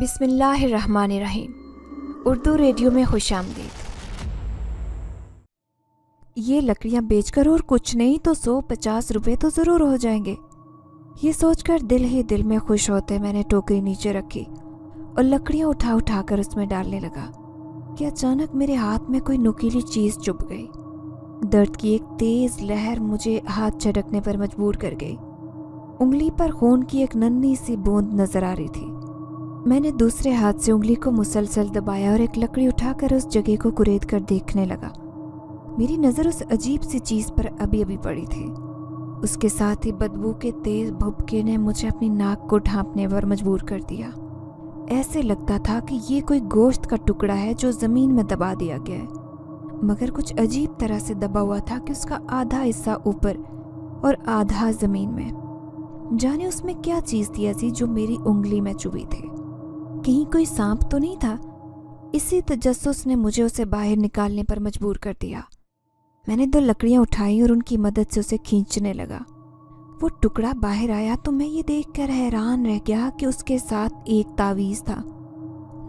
بسم اللہ الرحمن الرحیم۔ اردو ریڈیو میں خوش آمدید۔ یہ لکڑیاں بیچ کر اور کچھ نہیں تو 150 روپے تو ضرور ہو جائیں گے، یہ سوچ کر دل ہی دل میں خوش ہوتے میں نے ٹوکری نیچے رکھی اور لکڑیاں اٹھا کر اس میں ڈالنے لگا کہ اچانک میرے ہاتھ میں کوئی نوکیلی چیز چبھ گئی۔ درد کی ایک تیز لہر مجھے ہاتھ جھٹکنے پر مجبور کر گئی۔ انگلی پر خون کی ایک ننھی سی بوند نظر آ رہی تھی۔ میں نے دوسرے ہاتھ سے انگلی کو مسلسل دبایا اور ایک لکڑی اٹھا کر اس جگہ کو کرید کر دیکھنے لگا۔ میری نظر اس عجیب سی چیز پر ابھی پڑی تھی۔ اس کے ساتھ ہی بدبو کے تیز بھبکے نے مجھے اپنی ناک کو ڈھانپنے پر مجبور کر دیا۔ ایسے لگتا تھا کہ یہ کوئی گوشت کا ٹکڑا ہے جو زمین میں دبا دیا گیا ہے، مگر کچھ عجیب طرح سے دبا ہوا تھا کہ اس کا آدھا حصہ اوپر اور آدھا زمین میں۔ جانے اس میں کیا چیز تھی ایسی جو میری انگلی میں چبھی تھی؟ کہیں کوئی سانپ تو نہیں تھا؟ اسی تجسس نے مجھے اسے باہر نکالنے پر مجبور کر دیا۔ میں نے 2 لکڑیاں اٹھائی اور ان کی مدد سے اسے کھینچنے لگا۔ وہ ٹکڑا باہر آیا تو میں یہ دیکھ کر حیران رہ گیا کہ اس کے ساتھ ایک تعویذ تھا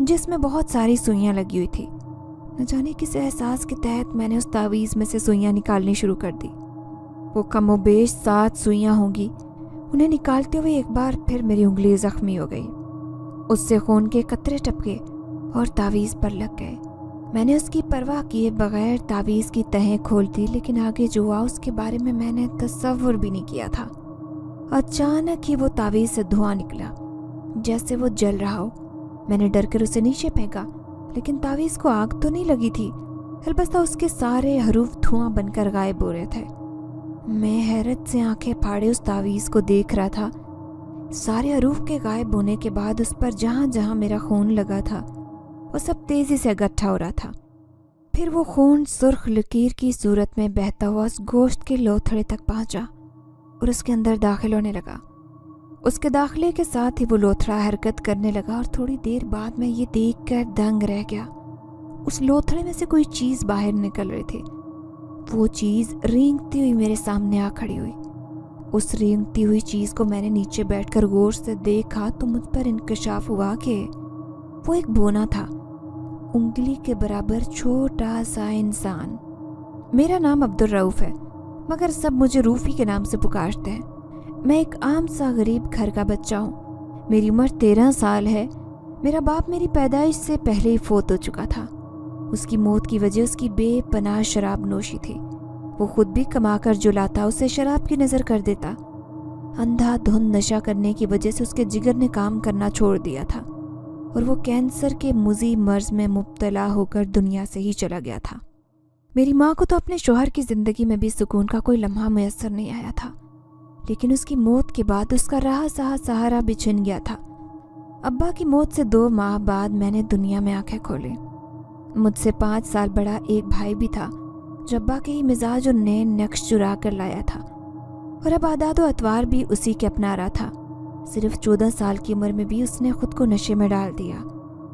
جس میں بہت ساری سوئیاں لگی ہوئی تھی۔ نہ جانے کس احساس کے تحت میں نے اس تعویذ میں سے سوئیاں نکالنی شروع کر دی۔ وہ کم و بیش 7 سوئیاں ہوں گی۔ انہیں نکالتے ہوئے ایک بار پھر میری انگلی زخمی ہو گئی، اس سے خون کے قطرے ٹپکے اور تعویذ پر لگ گئے۔ میں نے اس کی پرواہ کیے بغیر تعویذ کی تہیں کھول دی، لیکن آگے جو ہوا اس کے بارے میں نے تصور بھی نہیں کیا تھا۔ اچانک ہی وہ تعویذ سے دھواں نکلا جیسے وہ جل رہا ہو۔ میں نے ڈر کر اسے نیچے پھینکا، لیکن تعویذ کو آگ تو نہیں لگی تھی، البتہ اس کے سارے حروف دھواں بن کر غائب ہو رہے تھے۔ میں حیرت سے آنکھیں پھاڑے اس تعویذ کو دیکھ رہا تھا۔ سارے حروف کے غائب ہونے کے بعد اس پر جہاں جہاں میرا خون لگا تھا وہ سب تیزی سے اکٹھا ہو رہا تھا۔ پھر وہ خون سرخ لکیر کی صورت میں بہتا ہوا اس گوشت کے لوتھڑے تک پہنچا اور اس کے اندر داخل ہونے لگا۔ اس کے داخلے کے ساتھ ہی وہ لوتھڑا حرکت کرنے لگا اور تھوڑی دیر بعد میں یہ دیکھ کر دنگ رہ گیا۔ اس لوتھڑے میں سے کوئی چیز باہر نکل رہی تھی۔ وہ چیز رینگتی ہوئی میرے سامنے آ کھڑی ہوئی۔ اس رینگتی ہوئی چیز کو میں نے نیچے بیٹھ کر غور سے دیکھا تو مجھ پر انکشاف ہوا کہ وہ ایک بونا تھا، انگلی کے برابر چھوٹا سا انسان۔ میرا نام عبدالرؤف ہے، مگر سب مجھے روفی کے نام سے پکارتے ہیں۔ میں ایک عام سا غریب گھر کا بچہ ہوں۔ میری عمر 13 سال ہے۔ میرا باپ میری پیدائش سے پہلے ہی فوت ہو چکا تھا۔ اس کی موت کی وجہ اس کی بے پناہ شراب نوشی تھی۔ وہ خود بھی کما کر جو لاتا اسے شراب کی نظر کر دیتا۔ اندھا دھند نشہ کرنے کی وجہ سے اس کے جگر نے کام کرنا چھوڑ دیا تھا اور وہ کینسر کے مزی مرض میں مبتلا ہو کر دنیا سے ہی چلا گیا تھا۔ میری ماں کو تو اپنے شوہر کی زندگی میں بھی سکون کا کوئی لمحہ میسر نہیں آیا تھا، لیکن اس کی موت کے بعد اس کا رہا سہا سہارا بھی چھن گیا تھا۔ ابا کی موت سے 2 ماہ بعد میں نے دنیا میں آنکھیں کھولیں۔ مجھ سے 5 سال بڑا ایک بھائی بھی تھا جو ابا کے ہی مزاج اور نئے نقش چرا کر لایا تھا، اور اب عادات و اطوار بھی اسی کے اپنا رہا تھا۔ صرف 14 سال کی عمر میں بھی اس نے خود کو نشے میں ڈال دیا۔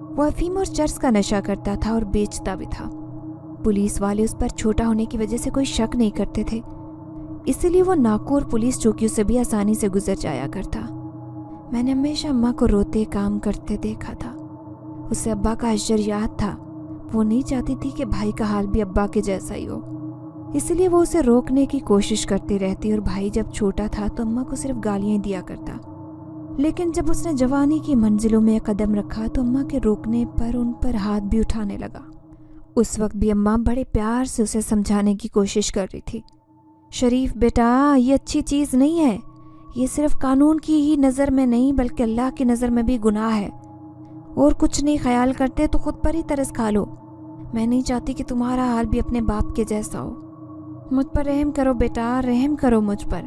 وہ افیم اور چرس کا نشہ کرتا تھا اور بیچتا بھی تھا۔ پولیس والے اس پر چھوٹا ہونے کی وجہ سے کوئی شک نہیں کرتے تھے، اسی لیے وہ ناکور پولیس چوکیوں سے بھی آسانی سے گزر جایا کرتا۔ میں نے ہمیشہ اماں کو روتے کام کرتے دیکھا تھا۔ اسے ابا کا اشر یاد تھا۔ وہ نہیں چاہتی تھی کہ بھائی کا حال بھی ابا کے جیسا ہی ہو، اسی لیے وہ اسے روکنے کی کوشش کرتی رہتی، اور بھائی جب چھوٹا تھا تو اماں کو صرف گالیاں دیا کرتا۔ لیکن جب اس نے جوانی کی منزلوں میں قدم رکھا تو اماں کے روکنے پر ان پر ہاتھ بھی اٹھانے لگا۔ اس وقت بھی اماں بڑے پیار سے اسے سمجھانے کی کوشش کر رہی تھی۔ شریف بیٹا، یہ اچھی چیز نہیں ہے، یہ صرف قانون کی ہی نظر میں نہیں بلکہ اللہ کی نظر میں بھی گناہ ہے، اور کچھ نہیں خیال کرتے تو خود پر ہی ترس کھا لو۔ میں نہیں چاہتی کہ تمہارا حال بھی اپنے باپ کے جیسا ہو۔ مجھ پر رحم کرو بیٹا، رحم کرو مجھ پر۔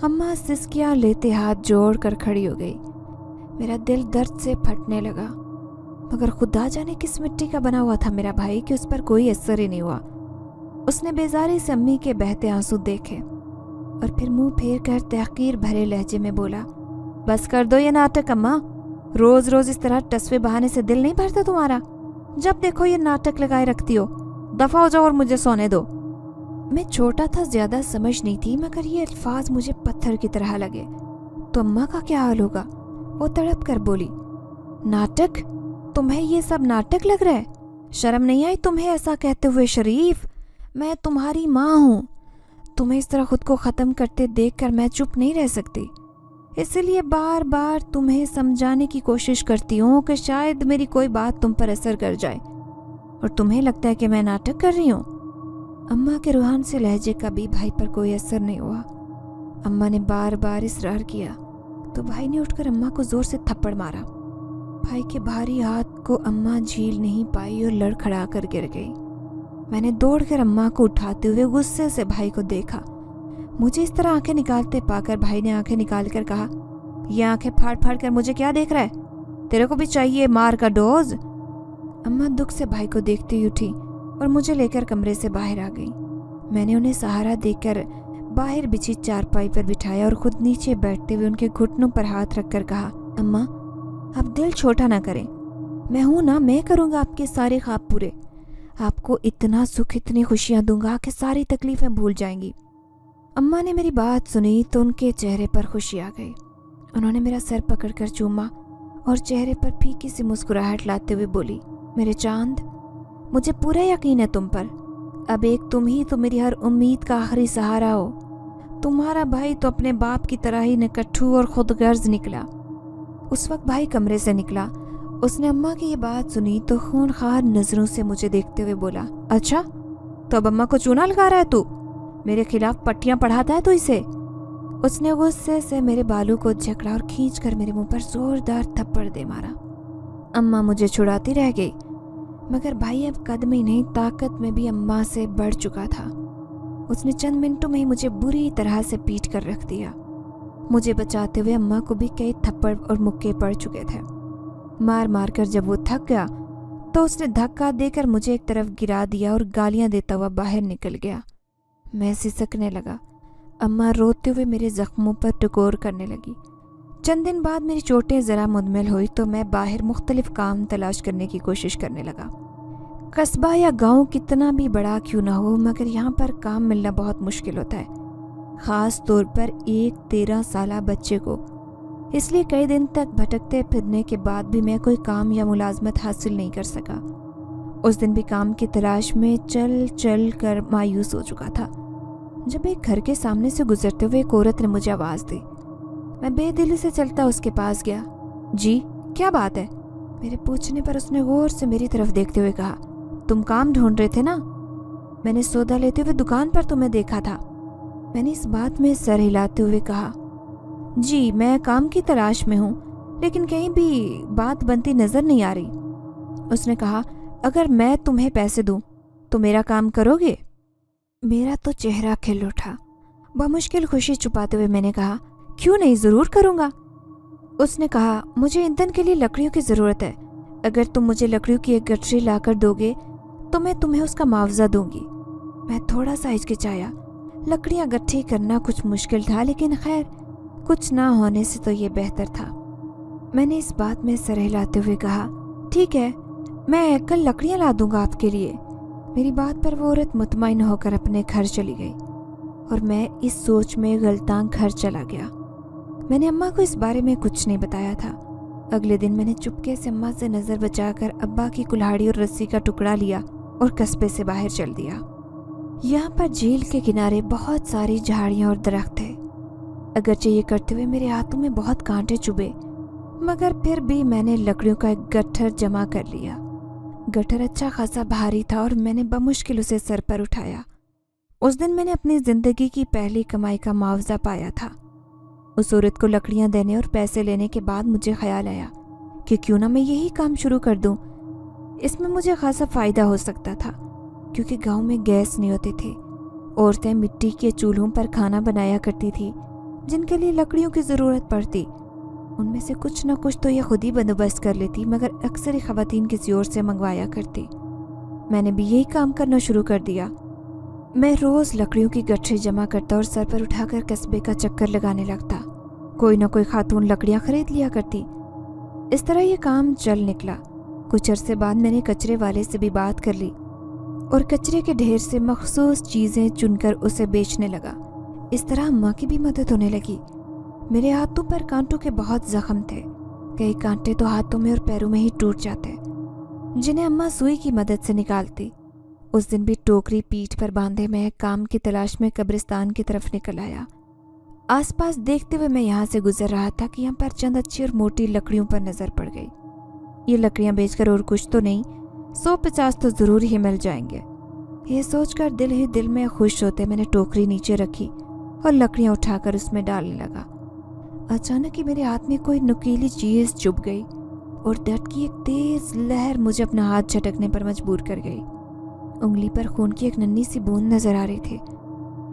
اماں سسکیاں لیتے ہاتھ جوڑ کر کھڑی ہو گئی۔ میرا دل درد سے پھٹنے لگا، مگر خدا جانے کس مٹی کا بنا ہوا تھا میرا بھائی کہ اس پر کوئی اثر ہی نہیں ہوا۔ اس نے بیزاری سے امی کے بہتے آنسو دیکھے اور پھر منہ پھیر کر تحقیر بھرے لہجے میں بولا، بس کر دو یہ ناٹک اماں، روز روز اس طرح ٹسوے بہانے سے دل نہیں بھرتا تمہارا؟ جب دیکھو یہ ناٹک لگائے رکھتی ہو، دفع ہو جاؤ اور مجھے سونے دو۔ میں چھوٹا تھا، زیادہ سمجھ نہیں تھی، مگر یہ الفاظ مجھے پتھر کی طرح لگے۔ تو اماں کا کیا حال ہوگا؟ وہ تڑپ کر بولی، नाटक? तुम्हें ये सब नाटक लग रहा है? शर्म नहीं आई तुम्हें ऐसा कहते हुए? शरीफ, मैं तुम्हारी माँ हूँ। तुम्हें इस तरह खुद को ख़त्म करते देखकर मैं चुप नहीं रह सकती, इसलिए बार बार तुम्हें समझाने की कोशिश करती हूँ कि शायद मेरी कोई बात तुम पर असर कर जाए, और तुम्हें लगता है कि मैं नाटक कर रही हूँ। अम्मा के रूहान से लहजे का भी भाई पर कोई असर नहीं हुआ। अम्मा ने बार बार इसरार किया तो भाई ने उठकर अम्मा को जोर से थप्पड़ मारा। भाई के भारी हाथ को अम्मा झेल नहीं पाई और लड़खड़ा कर गिर गई। मैंने दौड़कर अम्मा को उठाते हुए गुस्से से भाई को देखा। मुझे इस तरह आंखें निकालते पाकर भाई ने आंखें निकालकर कहा, ये आंखें फाड़ फाड़ कर मुझे क्या देख रहा है? तेरे को भी चाहिए मार का डोज? अम्मा दुख से भाई को देखते ही उठी और मुझे लेकर कमरे से बाहर आ गई। मैंने उन्हें सहारा देकर बाहर बिछी चारपाई पर बिठाया और खुद नीचे बैठते हुए उनके घुटनों पर हाथ रखकर कहा, अम्मा आप दिल छोटा ना करें, मैं हूं ना, मैं करूंगा आपके सारे ख्वाब पूरे। आपको इतना सुख, इतनी खुशियां दूंगा कि सारी तकलीफें भूल जाएंगी। अम्मा ने मेरी बात सुनी तो उनके चेहरे पर खुशी आ गई। उन्होंने मेरा सर पकड़कर चूमा और चेहरे पर फीकी सी मुस्कुराहट लाते हुए बोली, मेरे चांद, मुझे पूरा यकीन है तुम पर। अब एक तुम ही तो मेरी हर उम्मीद का आखिरी सहारा हो। तुम्हारा भाई तो अपने बाप की तरह ही निकट्ठू और खुदगर्ज निकला। उस वक्त भाई कमरे से निकला। उसने अम्मा की ये बात सुनी तो खूनखार नजरों से मुझे देखते हुए बोला, अच्छा तो अब अम्मा को चूना लगा रहा है तू? मेरे खिलाफ पट्टियां पढ़ाता है तू इसे? उसने गुस्से से मेरे बालों को जकड़ा और खींचकर मेरे मुंह पर जोरदार थप्पड़ दे मारा। अम्मा मुझे छुड़ाती रह गई, मगर भाई अब कद में नहीं ताकत में भी अम्मा से बढ़ चुका था। उसने चंद मिनटों में ही मुझे बुरी तरह से पीट कर रख दिया। मुझे बचाते हुए अम्मा को भी कई थप्पड़ और मुक्के पड़ चुके थे। मार मार कर जब वो थक गया तो उसने धक्का देकर मुझे एक तरफ गिरा दिया और गालियां देता हुआ बाहर निकल गया। मैं सिसकने लगा। अम्मा रोते हुए मेरे जख्मों पर टकोर करने लगी। चंद दिन बाद मेरी चोटें ज़रा मुदमिल हुई तो मैं बाहर मुख्तलिफ काम तलाश करने की कोशिश करने लगा। कस्बा या गांव कितना भी बड़ा क्यों ना हो, मगर यहाँ पर काम मिलना बहुत मुश्किल होता है, ख़ास तौर पर एक 13 साला बच्चे को। इसलिए कई दिन तक भटकते फिरने के बाद भी मैं कोई काम या मुलाजमत हासिल नहीं कर सका। उस दिन भी काम की तलाश में चल चल कर मायूस हो चुका था जब एक घर के सामने से गुजरते हुए एक औरत ने मुझे आवाज़ दी। मैं बेदिली से चलता उसके पास गया। जी क्या बात है? मेरे पूछने पर उसने गौर से मेरी तरफ देखते हुए कहा, तुम काम ढूंढ रहे थे ना? मैंने सौदा लेते हुए दुकान पर तुम्हें देखा था। मैंने इस बात में सर हिलाते हुए कहा, जी मैं काम की तलाश में हूँ, लेकिन कहीं भी बात बनती नज़र नहीं आ रही। उसने कहा, अगर मैं तुम्हें पैसे दूँ तो मेरा काम करोगे? मेरा तो चेहरा खिल उठा। बमुश्किल खुशी छुपाते हुए मैंने कहा, क्यों नहीं, ज़रूर करूँगा। उसने कहा, मुझे ईंधन के लिए लकड़ियों की ज़रूरत है। अगर तुम मुझे लकड़ियों की एक गठरी ला कर दोगे तो मैं तुम्हें उसका मुआवजा दूंगी। मैं थोड़ा सा हिचकिचाया। लकड़ियाँ इकट्ठी करना कुछ मुश्किल था, लेकिन खैर कुछ ना होने से तो ये बेहतर था। मैंने इस बात में सर हिलाते हुए कहा, ठीक है, मैं कल लकड़ियाँ ला दूंगा आपके लिए। मेरी बात पर वो औरत मुतमईन होकर अपने घर चली गई और मैं इस सोच में गलतान घर चला गया। मैंने अम्मा को इस बारे में कुछ नहीं बताया था। अगले दिन मैंने चुपके से अम्मा से नज़र बचाकर अब्बा की कुल्हाड़ी और रस्सी का टुकड़ा लिया और कस्बे से बाहर चल दिया। यहाँ पर झील के किनारे बहुत सारी झाड़ियाँ और दरख्त थे। अगरचे ये करते हुए मेरे हाथों में बहुत कांटे चुभे, मगर फिर भी मैंने लकड़ियों का एक गट्ठर जमा कर लिया। गट्ठर अच्छा खासा भारी था और मैंने बमुश्किल उसे सर पर उठाया। उस दिन मैंने अपनी ज़िंदगी की पहली कमाई का मुआवजा पाया था। उस औरत को लकड़ियाँ देने और पैसे लेने के बाद मुझे ख्याल आया कि क्यों ना मैं यही काम शुरू कर दूँ। इसमें मुझे खासा फ़ायदा हो सकता था, क्योंकि गांव में गैस नहीं होती थी। औरतें मिट्टी के चूल्हों पर खाना बनाया करती थी, जिनके लिए लकड़ियों की ज़रूरत पड़ती। उनमें से कुछ न कुछ तो यह खुद ही बंदोबस्त कर लेती, मगर अक्सर ही ख़वातीन किसी और से मंगवाया करती। मैंने भी यही काम करना शुरू कर दिया। मैं रोज़ लकड़ियों की गठरी जमा करता और सर पर उठाकर कस्बे का चक्कर लगाने लगता। कोई ना कोई खातून लकड़ियाँ खरीद लिया करती। इस तरह ये काम चल निकला। कुछ अरसे बाद मैंने कचरे वाले से भी बात कर ली और कचरे के ढेर से मखसूस चीज़ें चुनकर उसे बेचने लगा। इस तरह अम्मा की भी मदद होने लगी। मेरे हाथों पर कांटों के बहुत जख्म थे। कई कांटे तो हाथों में और पैरों में ही टूट जाते, जिन्हें अम्मा सुई की मदद से निकालती। उस दिन भी टोकरी पीठ पर बांधे मैं काम की तलाश में कब्रिस्तान की तरफ निकल आया। आसपास देखते हुए मैं यहाँ से गुजर रहा था कि यहाँ पर चंद अच्छी और मोटी लकड़ियों पर नजर पड़ गई। ये लकड़ियाँ बेचकर और कुछ तो नहीं, 150 तो जरूर ही मिल जाएंगे। ये सोचकर दिल ही दिल में खुश होते मैंने टोकरी नीचे रखी और लकड़ियाँ उठाकर उसमें डालने लगा। अचानक ही मेरे हाथ में कोई नुकीली चीज चुभ गई और दर्द की एक तेज लहर मुझे अपना हाथ झटकने पर मजबूर कर गई। उंगली पर खून की एक नन्ही सी बूंद नजर आ रही थी।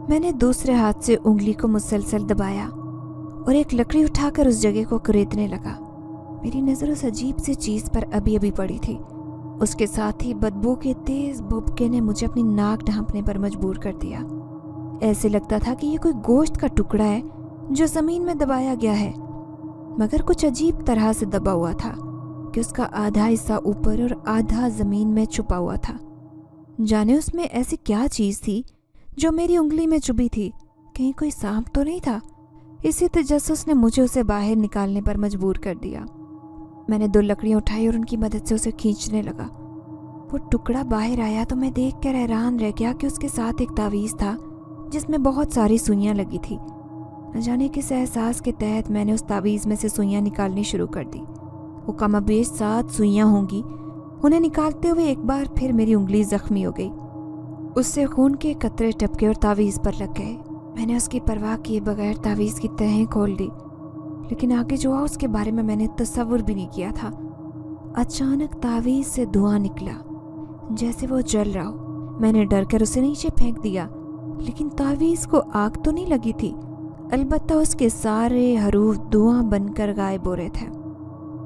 मैंने दूसरे हाथ से उंगली को मुसलसल दबाया और एक लकड़ी उठाकर उस जगह को कुरेदने लगा। मेरी नजर उस अजीब सी चीज पर अभी अभी पड़ी थी। उसके साथ ही बदबू के तेज भुभके ने मुझे अपनी नाक ढांपने पर मजबूर कर दिया। ऐसे लगता था कि ये कोई गोश्त का टुकड़ा है जो जमीन में दबाया गया है, मगर कुछ अजीब तरह से दबा हुआ था कि उसका आधा हिस्सा ऊपर और आधा जमीन में छुपा हुआ था। जाने उसमें ऐसी क्या चीज थी जो मेरी उंगली में चुभी थी। कहीं कोई सांप तो नहीं था? इसी तजस्सुस ने मुझे उसे बाहर निकालने पर मजबूर कर दिया। मैंने 2 लकड़ियां उठाई और उनकी मदद से उसे खींचने लगा। वो टुकड़ा बाहर आया तो मैं देखकर हैरान रह गया कि उसके साथ एक तावीज़ था जिसमें बहुत सारी सुइयां लगी थी। न जाने किस एहसास के तहत मैंने उस तावीज़ में से सुइयां निकालनी शुरू कर दी। वो कमोबेश 7 सुइयां होंगी। उन्हें निकालते हुए एक बार फिर मेरी उंगली जख्मी हो गई। उससे खून के कतरे टपके और तावीज़ पर लग गए। मैंने उसकी परवाह किए बगैर तावीज़ की तहें खोल दी, लेकिन आगे जो हुआ उसके बारे में मैंने तसव्वुर भी नहीं किया था। अचानक तावीज़ से धुआं निकला, जैसे वो जल रहा हो। मैंने डर कर उसे नीचे फेंक दिया, लेकिन तावीज़ को आग तो नहीं लगी थी। अलबत्ता उसके सारे हरूफ धुआं बनकर गायब हो रहे थे।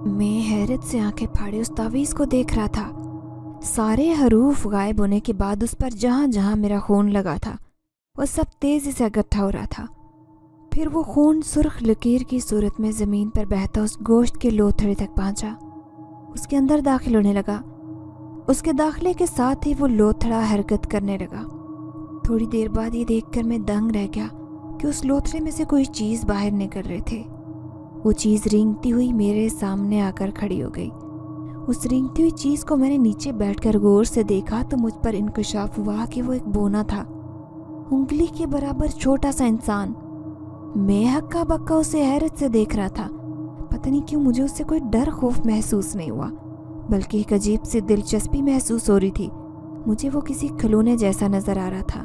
मैं हैरत से आंखें फाड़े उस तावीज़ को देख रहा था। सारे हरूफ गायब होने के बाद उस पर जहाँ जहाँ मेरा खून लगा था वो सब तेजी से इकट्ठा हो रहा था। फिर वो खून सुर्ख लकीर की सूरत में ज़मीन पर बहता उस गोश्त के लोथड़े तक पहुंचा। उसके अंदर दाखिल होने लगा। उसके दाखिले के साथ ही वो लोथड़ा हरकत करने लगा। थोड़ी देर बाद ये देखकर मैं दंग रह गया कि उस लोथड़े में से कोई चीज़ बाहर निकल रही थी। वो चीज़ रेंगती हुई मेरे सामने आकर खड़ी हो गई। उस रेंगती हुई चीज़ को मैंने नीचे बैठकर गौर से देखा तो मुझ पर इंकशाफ हुआ कि वो एक बोना था, उंगली के बराबर छोटा सा इंसान। मैं हक्का बक्का उसे हैरत से देख रहा था। पता नहीं क्यों मुझे उससे कोई डर खौफ महसूस नहीं हुआ, बल्कि एक अजीब सी दिलचस्पी महसूस हो रही थी। मुझे वो किसी खिलौने जैसा नजर आ रहा था।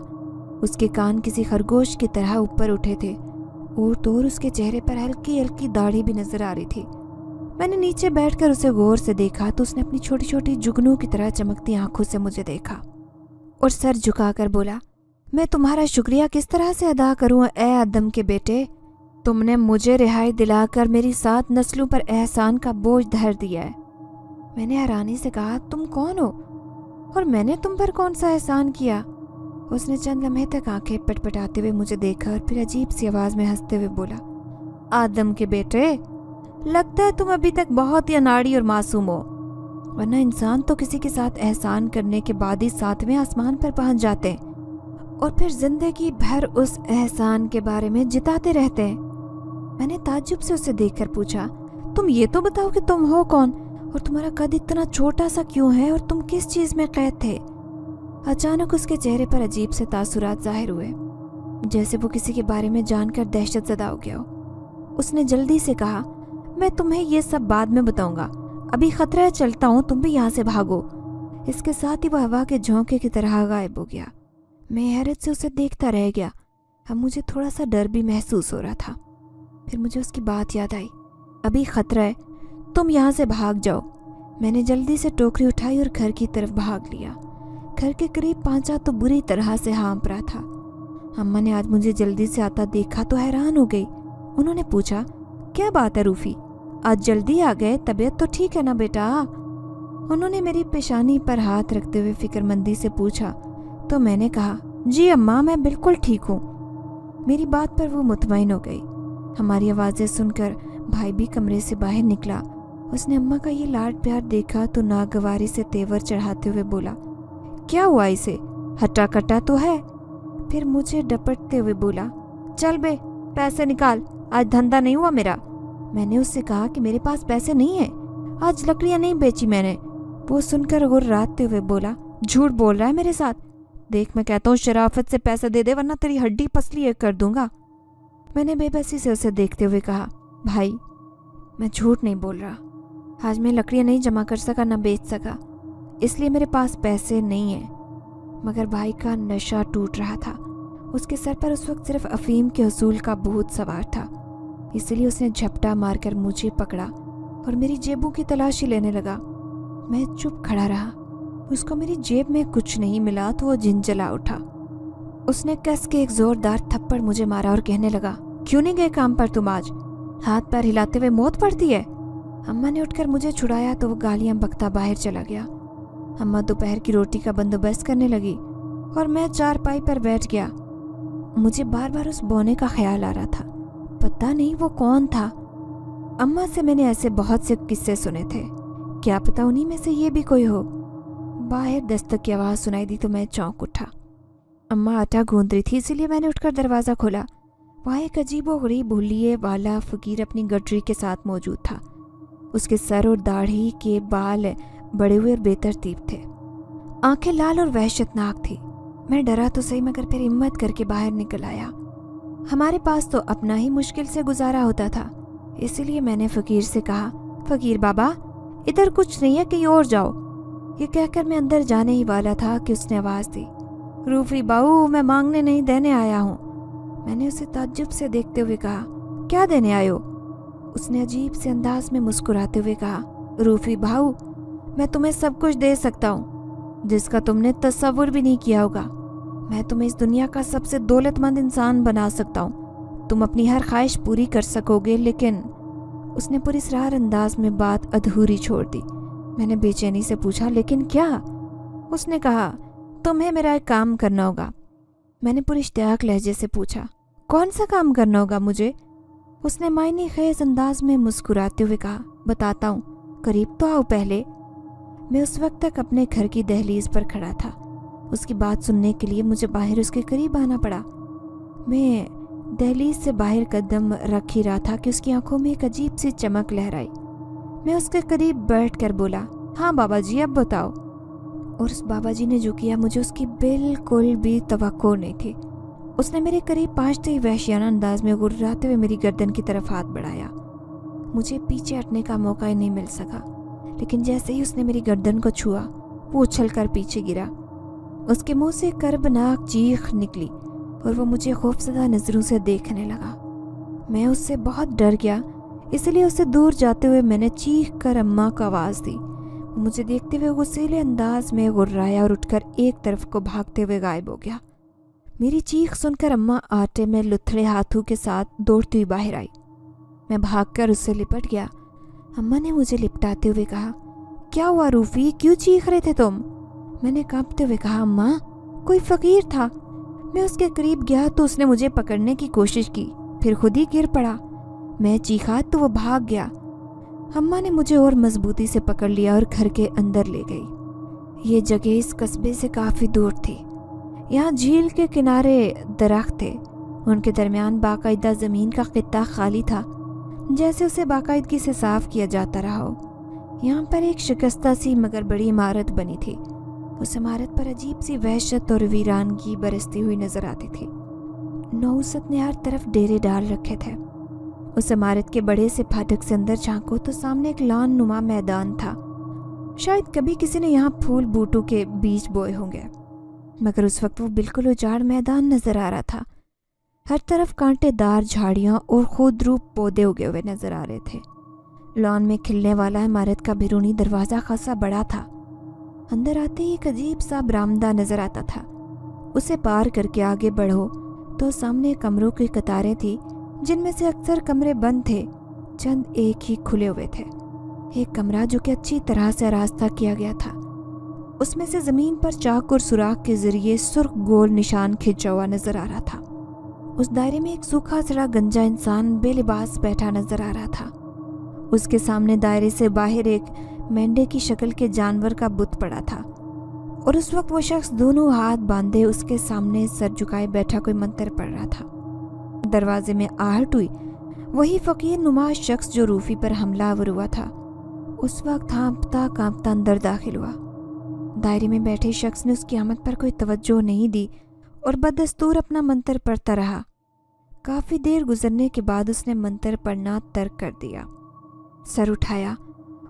उसके कान किसी खरगोश की तरह ऊपर उठे थे और तो उसके चेहरे पर हल्की हल्की दाढ़ी भी नजर आ रही थी। मैंने नीचे बैठकर उसे गौर से देखा तो उसने अपनी छोटी छोटी जुगनू की तरह चमकती आंखों से मुझे देखा और सर झुकाकर बोला, मैं तुम्हारा शुक्रिया किस तरह से अदा करूं ए आदम के बेटे। तुमने मुझे रिहाई दिलाकर मेरी 7 नस्लों पर एहसान का बोझ धर दिया है। मैंने हैरानी से कहा, तुम कौन हो और मैंने तुम पर कौन सा एहसान किया? उसने चंद लम्हे तक आंखें पटपटाते हुए मुझे देखा और फिर अजीब सी आवाज में हंसते हुए बोला, आदम के बेटे, लगता है तुम अभी तक बहुत ही अनाड़ी और मासूम हो, वरना इंसान तो किसी के साथ एहसान करने के बाद ही 7वें आसमान पर पहुंच जाते हैं और फिर जिंदगी भर उस एहसान के बारे में जिताते रहते हैं। मैंने ताज्जुब से उसे देखकर पूछा, तुम ये तो बताओ कि तुम हो कौन और तुम्हारा कद इतना छोटा सा क्यों है और तुम किस चीज में कैद थे? अचानक उसके चेहरे पर अजीब से तासुरात जाहिर हुए, जैसे वो किसी के बारे में जानकर दहशत ज़दा हो गया हो। उसने जल्दी से कहा, मैं तुम्हें ये सब बाद में बताऊंगा, अभी खतरा है, चलता हूँ, तुम भी यहाँ से भागो। इसके साथ ही वह हवा के झोंके की तरह गायब हो गया। मैं हैरत से उसे देखता रह गया। अब मुझे थोड़ा सा डर भी महसूस हो रहा था। फिर मुझे उसकी बात याद आई, अभी खतरा है, तुम यहाँ से भाग जाओ। मैंने जल्दी से टोकरी उठाई और घर की तरफ भाग लिया। घर के करीब पहुंचा तो बुरी तरह से हाँफ रहा था। अम्मा ने आज मुझे जल्दी से आता देखा तो हैरान हो गई। उन्होंने पूछा, क्या बात है रूफी, आज जल्दी आ गए, तबीयत तो ठीक है ना बेटा? उन्होंने मेरी पेशानी पर हाथ रखते हुए फिक्रमंदी से पूछा तो मैंने कहा, जी अम्मा, मैं बिल्कुल ठीक हूँ। मेरी बात पर वो मुतमईन हो गई। हमारी आवाज़ें सुनकर भाई भी कमरे से बाहर निकला। उसने अम्मा का ये लाड प्यार देखा तो नागवारी से तेवर चढ़ाते हुए बोला, क्या हुआ इसे, हट्टा कट्टा तो है? फिर मुझे डपटते हुए बोला, चल बे, पैसे निकाल, आज धंधा नहीं हुआ मेरा। मैंने उससे कहा कि मेरे पास पैसे नहीं है, आज लकड़ियां नहीं बेची मैंने। वो सुनकर गुर्राते हुए बोला, झूठ बोल रहा है मेरे साथ। देख मैं कहता हूँ शराफत से पैसा दे दे वरना तेरी हड्डी पसली एक कर दूंगा। मैंने बेबसी से उसे देखते हुए कहा, भाई मैं झूठ नहीं बोल रहा, आज मैं लकड़ियाँ नहीं जमा कर सका ना बेच सका, इसलिए मेरे पास पैसे नहीं है। मगर भाई का नशा टूट रहा था। उसके सर पर उस वक्त सिर्फ अफीम के हसूल का भूत सवार था, इसलिए उसने झपटा मारकर मुझे पकड़ा और मेरी जेबों की तलाशी लेने लगा। मैं चुप खड़ा रहा। उसको मेरी जेब में कुछ नहीं मिला तो वो झिंझला उठा। उसने कस के एक जोरदार थप्पड़ मुझे मारा और कहने लगा, क्यों नहीं गए काम पर तुम आज? हाथ पैर हिलाते हुए मौत पड़ती है। अम्मा ने उठकर मुझे छुड़ाया तो वो गालियां बकता बाहर चला गया। अम्मा दोपहर की रोटी का बंदोबस्त करने लगी और मैं चारपाई पर बैठ गया। मुझे बार बार उस बौने का ख्याल आ रहा था, पता नहीं वो कौन था। अम्मा से मैंने ऐसे बहुत से किस्से सुने थे, क्या पता उन्हीं में से ये भी कोई हो। बाहर दस्तक की आवाज़ सुनाई दी तो मैं चौंक उठा। अम्मा आटा गूंद रही थी, इसीलिए मैंने उठकर दरवाज़ा खोला। वहाँ एक अजीबोगरीब हुलिये वाला फकीर अपनी गठरी के साथ मौजूद था। उसके सर और दाढ़ी के बाल बड़े हुए और बेतरतीब थे, आंखें लाल और वहशतनाक थी। मैं डरा तो सही मगर फिर हिम्मत करके बाहर निकल आया। हमारे पास तो अपना ही मुश्किल से गुजारा होता था, इसीलिए मैंने फकीर से कहा, फकीर बाबा इधर कुछ नहीं है, कहीं और जाओ। ये कहकर मैं अंदर जाने ही वाला था कि उसने आवाज़ दी, रूफी बाऊ मैं मांगने नहीं देने आया हूँ। मैंने उसे ताज्जुब से देखते हुए कहा, क्या देने आए हो? उसने अजीब से अंदाज में मुस्कुराते हुए कहा, रूफी भाऊ मैं तुम्हें सब कुछ दे सकता हूँ जिसका तुमने तस्वुर भी नहीं किया होगा। मैं तुम्हें इस दुनिया का सबसे दौलतमंद इंसान बना सकता हूँ, तुम अपनी हर ख्वाहिश पूरी कर सकोगे। लेकिन उसने पुरस्रार अंदाज में बात अधूरी छोड़ दी। मैंने बेचैनी से पूछा, लेकिन क्या? उसने कहा, तुम्हें मेरा एक काम करना होगा। मैंने पूरी इश्तियाक लहजे से पूछा, कौन सा काम करना होगा मुझे? उसने मायने खेज अंदाज में मुस्कुराते हुए कहा, बताता हूँ, करीब तो आओ पहले। मैं उस वक्त तक अपने घर की दहलीज पर खड़ा था। उसकी बात सुनने के लिए मुझे बाहर उसके करीब आना पड़ा। मैं दहलीज से बाहर कदम रख ही रहा था कि उसकी आंखों में एक अजीब सी चमक लहराई। मैं उसके करीब बैठकर बोला, हाँ बाबा जी अब बताओ। और उस बाबा जी ने जो किया मुझे उसकी बिल्कुल भी तवक्को नहीं थी। उसने मेरे करीब पहुंचते ही वहशियाना अंदाज में गुर्राते हुए मेरी गर्दन की तरफ हाथ बढ़ाया। मुझे पीछे हटने का मौका ही नहीं मिल सका, लेकिन जैसे ही उसने मेरी गर्दन को छुआ वो उछलकर पीछे गिरा। उसके मुंह से कर्बनाक चीख निकली और वो मुझे खौफजदा नजरों से देखने लगा। मैं उससे बहुत डर गया, इसलिए उससे दूर जाते हुए मैंने चीख कर अम्मा को आवाज़ दी। वो मुझे देखते हुए गुस्सैले अंदाज में गुर्राया और उठकर एक तरफ को भागते हुए गायब हो गया। मेरी चीख सुनकर अम्मा आटे में लुथड़े हाथों के साथ दौड़ती हुई बाहर आई। मैं भागकर उससे लिपट गया। अम्मा ने मुझे लिपटाते हुए कहा, क्या हुआ रूफी, क्यों चीख रहे थे तुम? मैंने कांपते हुए कहा, अम्मा कोई फकीर था। मैं उसके करीब गया तो उसने मुझे पकड़ने की कोशिश की, फिर खुद ही गिर पड़ा। मैं चीखा तो वो भाग गया। अम्मा ने मुझे और मजबूती से पकड़ लिया और घर के अंदर ले गई। ये जगह इस कस्बे से काफ़ी दूर थी। यहाँ झील के किनारे दरख्त थे, उनके दरमियान बाकायदा ज़मीन का खित्ता खाली था, जैसे उसे बाकायदगी से साफ किया जाता रहा हो। यहाँ पर एक शिकस्ता सी मगर बड़ी इमारत बनी थी। उस इमारत पर अजीब सी वहशत और वीरानगी बरसती हुई नजर आती थी। नौसत ने हर तरफ डेरे डाल रखे थे। उस इमारत के बड़े से फाटक से अंदर झांको तो सामने एक लॉन नुमा मैदान था। शायद कभी किसी ने यहाँ फूल बूटों के बीज बोए होंगे, मगर उस वक्त वो बिल्कुल उजाड़ मैदान नजर आ रहा था। हर तरफ कांटेदार झाड़ियाँ और खुदरूप पौधे उगे हुए नजर आ रहे थे। लॉन में खिलने वाला इमारत का बैरूनी दरवाज़ा खासा बड़ा था। अंदर आते ही एक अजीब सा बरामदा नजर आता था। उसे पार करके आगे बढ़ो तो सामने कमरों की कतारें थी, जिनमें से अक्सर कमरे बंद थे, चंद एक ही खुले हुए थे। एक कमरा जो कि अच्छी तरह से रास्ता किया गया था, उसमें से ज़मीन पर चाक और सुराख के जरिए सुर्ख गोल निशान खींचा हुआ नजर आ रहा था। उस दायरे में एक सूखा सड़ा गंजा इंसान बेलिबास बैठा नजर आ रहा था। उसके सामने दायरे से बाहर एक मेंढे की शक्ल के जानवर का बुत पड़ा था, और उस वक्त वो शख्स दोनों हाथ बांधे उसके सामने सर झुकाए बैठा कोई मंत्र पढ़ रहा था। दरवाजे में आहट हुई। वही फकीर नुमा शख्स जो रूफी पर हमलावर हुआ था उस वक्त कांपता कांपता अंदर दाखिल हुआ। दायरे में बैठे शख्स ने उसकी आमद पर कोई तवज्जो नहीं दी और बदस्तूर अपना मंत्र पढ़ता रहा। काफ़ी देर गुजरने के बाद उसने मंत्र पढ़ना तर्क कर दिया। सर उठाया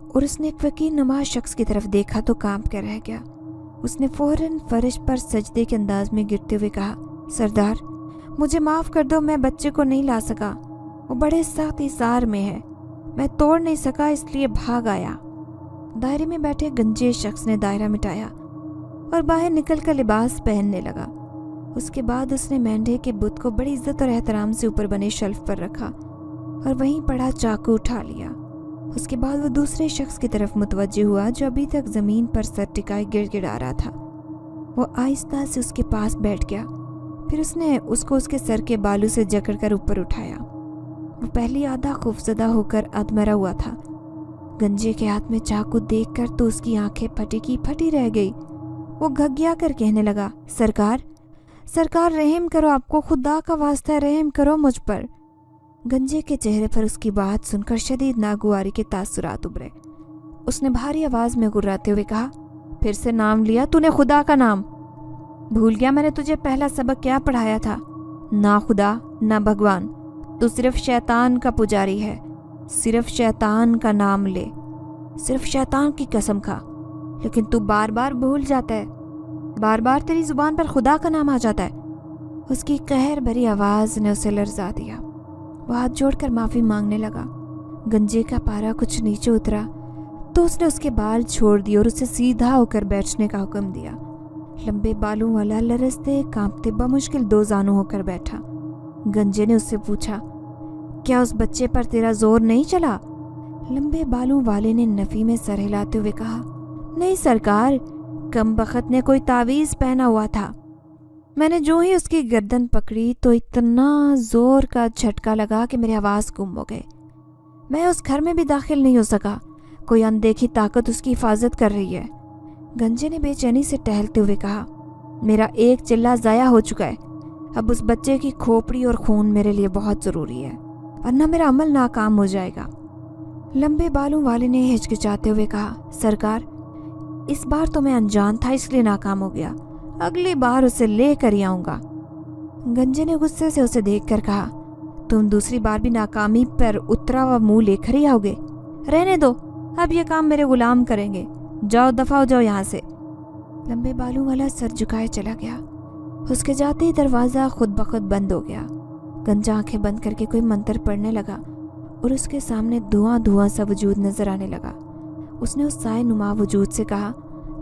और उसने एक फकीर नुमा शख्स की तरफ देखा तो कांप कर रह गया। उसने फौरन फर्श पर सजदे के अंदाज में गिरते हुए कहा, सरदार मुझे माफ़ कर दो, मैं बच्चे को नहीं ला सका, वो बड़े सख्त इसार में है, मैं तोड़ नहीं सका इसलिए भाग आया। दायरे में बैठे गंजे शख्स ने दायरा मिटाया और बाहर निकलकर लिबास पहनने लगा। उसके बाद उसने मेंढे के बुत को बड़ी इज्जत और एहतराम से ऊपर बने शेल्फ पर रखा और वहीं पड़ा चाकू उठा लिया। उसके बाद वो दूसरे शख्स की तरफ मुतवज्जे हुआ जो अभी तक ज़मीन पर सर टिकाए गिड़गिड़ा रहा था। वो आहिस्ता से उसके पास बैठ गया। फिर उसने उसको उसके सर के बालू से जकड़कर ऊपर उठाया। वो पहले आधा खौफजदा होकर अधमरा हुआ था। गंजे के हाथ में चाकू देखकर तो उसकी आंखें फटी की फटी रह गई। वो घगिया कर कहने लगा, सरकार सरकार रहम करो, आपको खुदा का वास्ता रहम करो मुझ पर। गंजे के चेहरे पर उसकी बात सुनकर शदीद नागुवारी के तासुरात उभरे। उसने भारी आवाज में गुर्राते हुए कहा, फिर से नाम लिया तूने खुदा का नाम? भूल गया मैंने तुझे पहला सबक क्या पढ़ाया था? ना खुदा ना भगवान, तू सिर्फ शैतान का पुजारी है। सिर्फ शैतान का नाम ले, सिर्फ शैतान की कसम खा, लेकिन तू बार बार भूल जाता है, बार बार तेरी जुबान पर खुदा का नाम आ जाता है। उसकी कहर भरी आवाज ने उसे लर्जा दिया। वो हाथ जोड़कर माफी मांगने लगा। गंजे का पारा कुछ नीचे उतरा तो उसने उसके बाल छोड़ दिए और उसे सीधा होकर बैठने का हुक्म दिया। लंबे बालों वाला लरसते कांपते बमुश्किल दो जानू होकर बैठा। गंजे ने उससे पूछा, क्या उस बच्चे पर तेरा जोर नहीं चला? लंबे बालों वाले ने नफी में सर हिलाते हुए कहा, नहीं सरकार, कम बखत ने कोई तावीज़ पहना हुआ था। मैंने जो ही उसकी गर्दन पकड़ी तो इतना जोर का झटका लगा कि मेरी आवाज़ गुम हो गई। मैं उस घर में भी दाखिल नहीं हो सका, कोई अनदेखी ताकत उसकी हिफाजत कर रही है। गंजे ने बेचैनी से टहलते हुए कहा, मेरा एक चिल्ला ज़ाया हो चुका है, अब उस बच्चे की खोपड़ी और खून मेरे लिए बहुत ज़रूरी है, वरना मेरा अमल नाकाम हो जाएगा। लंबे बालों वाले ने हिचकिचाते हुए कहा, सरकार इस बार तो मैं अनजान था इसलिए नाकाम हो गया, अगली बार उसे ले कर ही आऊँगा। गंजे ने गुस्से से उसे देखकर कहा, तुम दूसरी बार भी नाकामी पर उतरा हुआ मुंह लेकर ही आओगे? रहने दो, अब ये काम मेरे गुलाम करेंगे, जाओ दफा हो जाओ यहाँ से। लंबे बालों वाला सर झुकाए चला गया। उसके जाते ही दरवाज़ा खुद ब खुद बंद हो गया। गंजा आंखें बंद करके कोई मंत्र पढ़ने लगा और उसके सामने धुआं धुआं सा वजूद नजर आने लगा। उसने उस साए नुमा वजूद से कहा,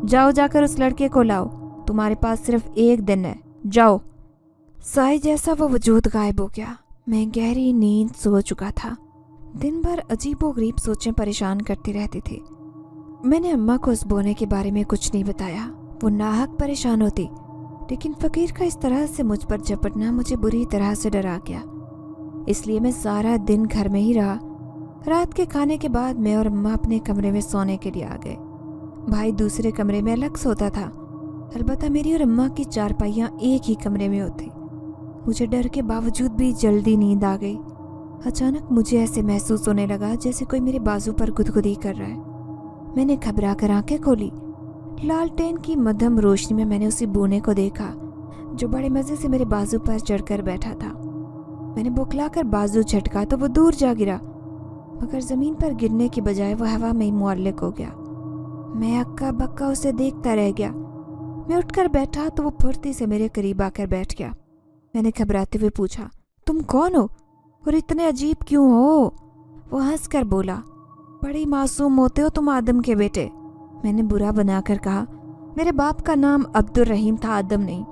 जाओ जाकर उस लड़के को लाओ, तुम्हारे पास सिर्फ एक दिन है, जाओ। साए जैसा वो वजूद गायब हो गया। मैं गहरी नींद सो चुका था। दिन भर अजीबोगरीब सोचें परेशान करती रहती थी। मैंने अम्मा को उस बोने के बारे में कुछ नहीं बताया, वो नाहक परेशान होती, लेकिन फ़कीर का इस तरह से मुझ पर झपटना मुझे बुरी तरह से डरा गया। इसलिए मैं सारा दिन घर में ही रहा। रात के खाने के बाद मैं और अम्मा अपने कमरे में सोने के लिए आ गए। भाई दूसरे कमरे में अलग सोता था। अलबत्ता मेरी और अम्मा की चारपाइयाँ एक ही कमरे में होती। मुझे डर के बावजूद भी जल्दी नींद आ गई। अचानक मुझे ऐसे महसूस होने लगा जैसे कोई मेरे बाजू पर गुदगुदी कर रहा है। मैंने घबरा कर आंखें खोली। लालटेन की मध्यम रोशनी में मैंने उसी बूने को देखा जो बड़े मज़े से मेरे बाजू पर चढ़कर बैठा था। मैंने बौखलाकर बाजू झटका तो वो दूर जा गिरा, मगर ज़मीन पर गिरने की बजाय वो हवा में ही मुअल्लिक हो गया। मैं अक्का बक्का उसे देखता रह गया। मैं उठकर बैठा तो वो फुर्ती से मेरे करीब आकर बैठ गया। मैंने घबराते हुए पूछा, तुम कौन हो और इतने अजीब क्यों हो? वो हंस कर बोला, बड़ी मासूम होते हो तुम आदम के बेटे। मैंने बुरा बनाकर कहा, मेरे बाप का नाम अब्दुल रहीम था, आदम नहीं।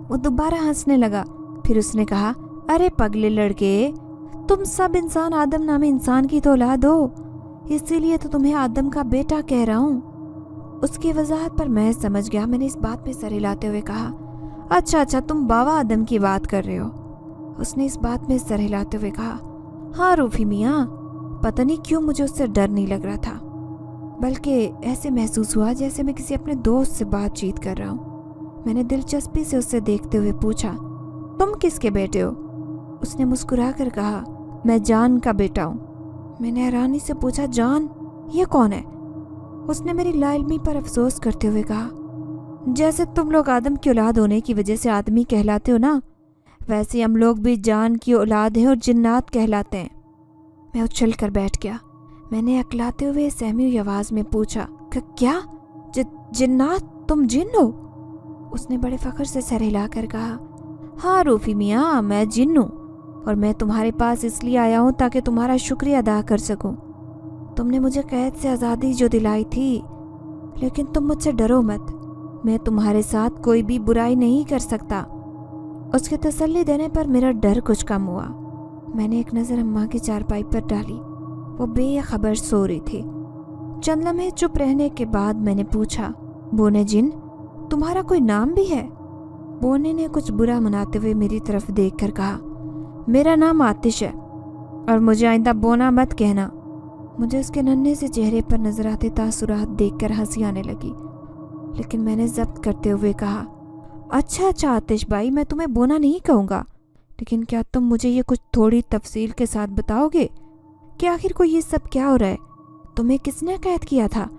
वो दोबारा हंसने लगा। फिर उसने कहा, अरे पगले लड़के, तुम सब इंसान आदम नामे इंसान की तो औलाद हो, इसीलिए तो तुम्हें आदम का बेटा कह रहा हूँ। उसकी वजाहत पर मैं समझ गया। मैंने इस बात पे सर हिलाते हुए कहा, अच्छा तुम बाबा आदम की बात कर रहे हो। उसने इस बात में सर हिलाते हुए कहा, हाँ रूफी मियाँ। पता नहीं क्यों मुझे उससे डर नहीं लग रहा था, बल्कि ऐसे महसूस हुआ जैसे मैं किसी अपने दोस्त से बातचीत कर रहा हूँ। मैंने दिलचस्पी से उससे देखते हुए पूछा, तुम किसके बेटे हो? उसने मुस्कुरा कर कहा, मैं जान का बेटा हूँ। मैंने हैरानी से पूछा, जान? ये कौन है? उसने मेरी लाइल्मी पर अफसोस करते हुए कहा, जैसे तुम लोग आदम की औलाद होने की वजह से आदमी कहलाते हो ना, वैसे हम लोग भी जान की औलाद हैं और जिन्नात कहलाते हैं। मैं उछल कर बैठ गया। मैंने अकलाते हुए सहमी हुई आवाज़ में पूछा, क्या जिन्नात? तुम जिन हो? उसने बड़े फख्र से सर हिलाकर कहा, हाँ रूफी मियाँ, मैं जिन हूँ और मैं तुम्हारे पास इसलिए आया हूँ ताकि तुम्हारा शुक्रिया अदा कर सकूँ। तुमने मुझे कैद से आज़ादी जो दिलाई थी, लेकिन तुम मुझसे डरो मत, मैं तुम्हारे साथ कोई भी बुराई नहीं कर सकता। उसके तसल्ली देने पर मेरा डर कुछ कम हुआ। मैंने एक नज़र अम्मा की चारपाई पर डाली। वो बेखबर सो रही थी। चंद लम्हे चुप रहने के बाद मैंने पूछा, बोने जिन, तुम्हारा कोई नाम भी है? बोने ने कुछ बुरा मनाते हुए मेरी तरफ देखकर कहा, मेरा नाम आतिश है और मुझे आइंदा बोना मत कहना। मुझे उसके नन्हे से चेहरे पर नजर आते तासुरात देखकर हंसी आने लगी, लेकिन मैंने जब्त करते हुए कहा, अच्छा आतिश भाई, मैं तुम्हें बोना नहीं कहूँगा, लेकिन क्या तुम मुझे ये कुछ थोड़ी तफसील के साथ बताओगे कि आखिर को ये सब क्या हो रहा है? तुम्हें किसने कैद किया था?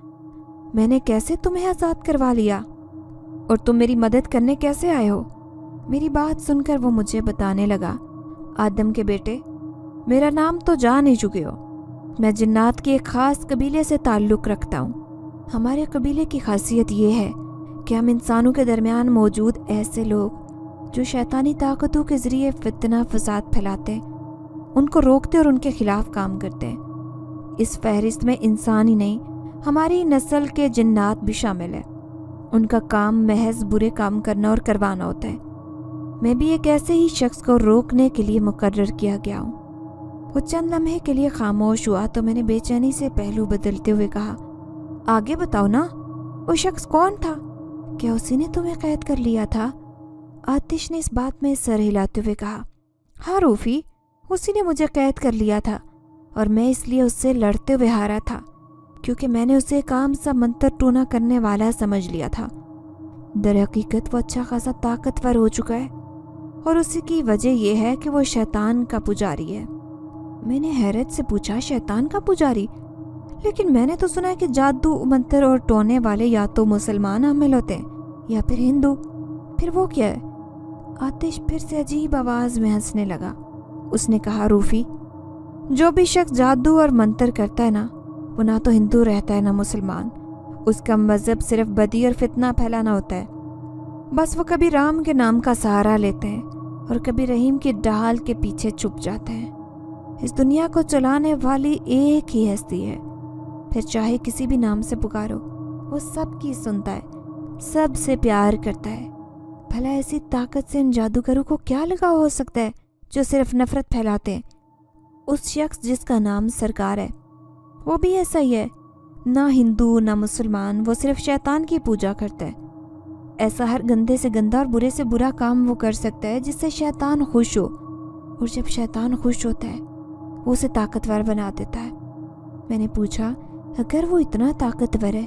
मैंने कैसे तुम्हें आज़ाद करवा लिया? और तुम मेरी मदद करने कैसे आए हो? मेरी बात सुनकर वो मुझे बताने लगा, आदम के बेटे, मेरा नाम तो जान ही चुके हो। मैं जिन्नात के एक ख़ास कबीले से ताल्लुक़ रखता हूँ। हमारे कबीले की खासियत ये है कि हम इंसानों के दरमियान मौजूद ऐसे लोग जो शैतानी ताकतों के ज़रिए फितना फसाद फैलाते हैं, उनको रोकते और उनके खिलाफ काम करते हैं। इस फहरिस्त में इंसान ही नहीं, हमारी नस्ल के जिन्नात भी शामिल है। उनका काम महज बुरे काम करना और करवाना होता है। मैं भी एक ऐसे ही शख्स को रोकने के लिए मुकर्रर किया गया हूँ। वो चंद लम्हे के लिए खामोश हुआ तो मैंने बेचैनी से पहलू बदलते हुए कहा, आगे बताओ ना, वो शख्स कौन था? क्या उसी ने तुम्हें कैद कर लिया था? आतिश ने इस बात में सर हिलाते हुए कहा, हाँ रूफी, उसी ने मुझे कैद कर लिया था और मैं इसलिए उससे लड़ते हुए हारा था क्योंकि मैंने उसे काम सा मंतर टूना करने वाला समझ लिया था। दर हकीकत वो अच्छा खासा ताकतवर हो चुका है और उसी की वजह यह है कि वो शैतान का पुजारी है। मैंने हैरत से पूछा, शैतान का पुजारी? लेकिन मैंने तो सुना है कि जादू मंतर और टोने वाले या तो मुसलमान शामिल होते हैं या फिर हिंदू। फिर वो क्या है? आतिश फिर से अजीब आवाज़ में हंसने लगा। उसने कहा, रूफी, जो भी शख्स जादू और मंतर करता है ना, वो ना तो हिंदू रहता है ना मुसलमान। उसका मज़हब सिर्फ बदी और फितना फैलाना होता है। बस वो कभी राम के नाम का सहारा लेते हैं और कभी रहीम की ढाल के पीछे छुप जाते हैं। इस दुनिया को चलाने वाली एक ही हस्ती है, फिर चाहे किसी भी नाम से पुकारो, वो सबकी सुनता है, सबसे प्यार करता है। भला ऐसी ताकत से इन जादूगरों को क्या लगाव हो सकता है जो सिर्फ नफरत फैलाते हैं? उस शख्स जिसका नाम सरकार है, वो भी ऐसा ही है, ना हिंदू ना मुसलमान, वो सिर्फ शैतान की पूजा करता है। ऐसा हर गंदे से गंदा और बुरे से बुरा काम वो कर सकता है जिससे शैतान खुश हो, और जब शैतान खुश होता है वो उसे ताकतवर बना देता है। मैंने पूछा, अगर वो इतना ताकतवर है